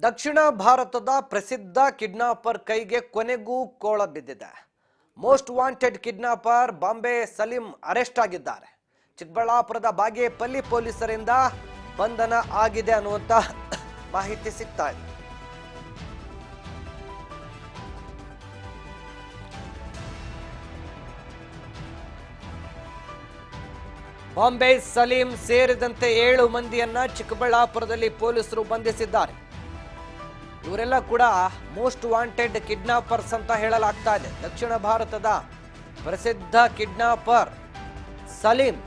ದಕ್ಷಿಣ ಭಾರತದ ಪ್ರಸಿದ್ಧ ಕಿಡ್ನಾಪರ್ ಕೈಗೆ ಕೊನೆಗೂ ಕೋಳ ಬಿದ್ದಿದೆ. Most wanted kidnapper Bombay Saleem arrest ಆಗಿದ್ದಾರೆ. ಚಿಕ್ಕಬಳ್ಳಾಪುರದ ಬಾಗೇಪಲ್ಲಿ ಪೊಲೀಸರಿಂದ ಬಂಧನ ಆಗಿದೆ ಅನ್ನುವಂತ ಮಾಹಿತಿ ಸಿಗ್ತಾ ಇದೆ. ಬಾಂಬೆ ಸಲೀಂ ಸೇರಿದಂತೆ 7 ಮಂದಿಯನ್ನ ಚಿಕ್ಕಬಳ್ಳಾಪುರದಲ್ಲಿ ಪೊಲೀಸರು ಬಂಧಿಸಿದ್ದಾರೆ. ಇವರೆಲ್ಲ ಕೂಡ ಮೋಸ್ಟ್ ವಾಂಟೆಡ್ ಕಿಡ್ನಾಪರ್ಸ್ ಅಂತ ಹೇಳಲಾಗ್ತಾ ಇದೆ. ದಕ್ಷಿಣ ಭಾರತದ ಪ್ರಸಿದ್ಧ ಕಿಡ್ನಾಪರ್ ಸಲೀಂ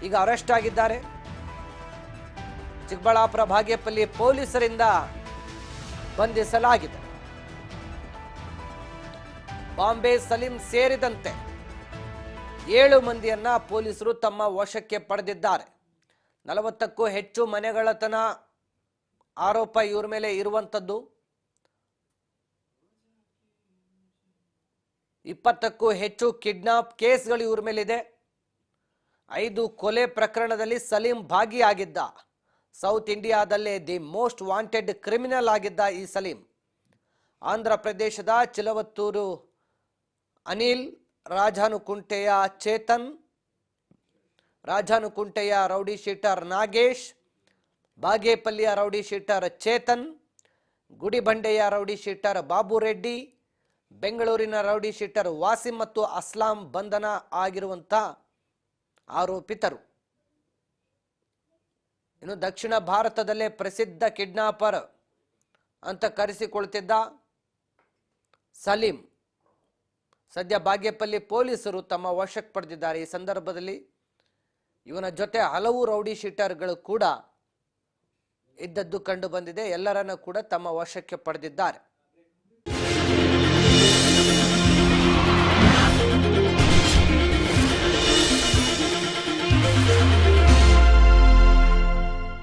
ಈಗ ಅರೆಸ್ಟ್ ಆಗಿದ್ದಾರೆ. ಚಿಕ್ಕಬಳ್ಳಾಪುರ ಬಾಗೇಪಲ್ಲಿ ಪೊಲೀಸರಿಂದ ಬಂಧಿಸಲಾಗಿದೆ. ಬಾಂಬೆ ಸಲೀಂ ಸೇರಿದಂತೆ 7 ಮಂದಿಯನ್ನ ಪೊಲೀಸರು ತಮ್ಮ ವಶಕ್ಕೆ ಪಡೆದಿದ್ದಾರೆ. 40ಕ್ಕೂ ಹೆಚ್ಚು ಮನೆಗಳತನ ಆರೋಪ ಇವರ ಮೇಲೆ ಇರುವಂತದ್ದು. 20ಕ್ಕೂ ಹೆಚ್ಚು ಕಿಡ್ನಾಪ್ ಕೇಸ್ಗಳು ಇವ್ರ ಮೇಲಿದೆ. 5 ಕೊಲೆ ಪ್ರಕರಣದಲ್ಲಿ ಸಲೀಂ ಭಾಗಿಯಾಗಿದ್ದ. ಸೌತ್ ಇಂಡಿಯಾದಲ್ಲೇ ದಿ ಮೋಸ್ಟ್ ವಾಂಟೆಡ್ ಕ್ರಿಮಿನಲ್ ಆಗಿದ್ದ ಈ ಸಲೀಂ ಆಂಧ್ರ ಪ್ರದೇಶದ ಚಿಲವತ್ತೂರು ಅನಿಲ್, ರಾಜಾನುಕುಂಟೆಯ ಚೇತನ್, ರಾಜಾನುಕುಂಟೆಯ ರೌಡಿ ಶೀಟರ್ ನಾಗೇಶ್, ಬಾಗೇಪಲ್ಲಿಯ ರೌಡಿ ಶೀಟರ್ ಚೇತನ್, ಗುಡಿಬಂಡೆಯ ರೌಡಿ ಶೀಟರ್ ಬಾಬು ರೆಡ್ಡಿ, ಬೆಂಗಳೂರಿನ ರೌಡಿ ಶೀಟರ್ ವಾಸಿಂ ಮತ್ತು ಅಸ್ಲಾಂ ಬಂಧನ ಆಗಿರುವಂತ ಆರೋಪಿತರು. ಇನ್ನು ದಕ್ಷಿಣ ಭಾರತದಲ್ಲೇ ಪ್ರಸಿದ್ಧ ಕಿಡ್ನಾಪರ್ ಅಂತ ಕರೆಸಿಕೊಳ್ತಿದ್ದ ಸಲೀಂ ಸದ್ಯ ಬಾಗೇಪಲ್ಲಿ ಪೊಲೀಸರು ತಮ್ಮ ವಶಕ್ಕೆ ಪಡೆದಿದ್ದಾರೆ. ಈ ಸಂದರ್ಭದಲ್ಲಿ ಇವನ ಜೊತೆ ಹಲವು ರೌಡಿ ಶೀಟರ್ಗಳು ಕೂಡ ಇದ್ದದ್ದು ಕಂಡು ಬಂದಿದೆ. ಎಲ್ಲರನ್ನ ಕೂಡ ತಮ್ಮ ವಶಕ್ಕೆ ಪಡೆದಿದ್ದಾರೆ.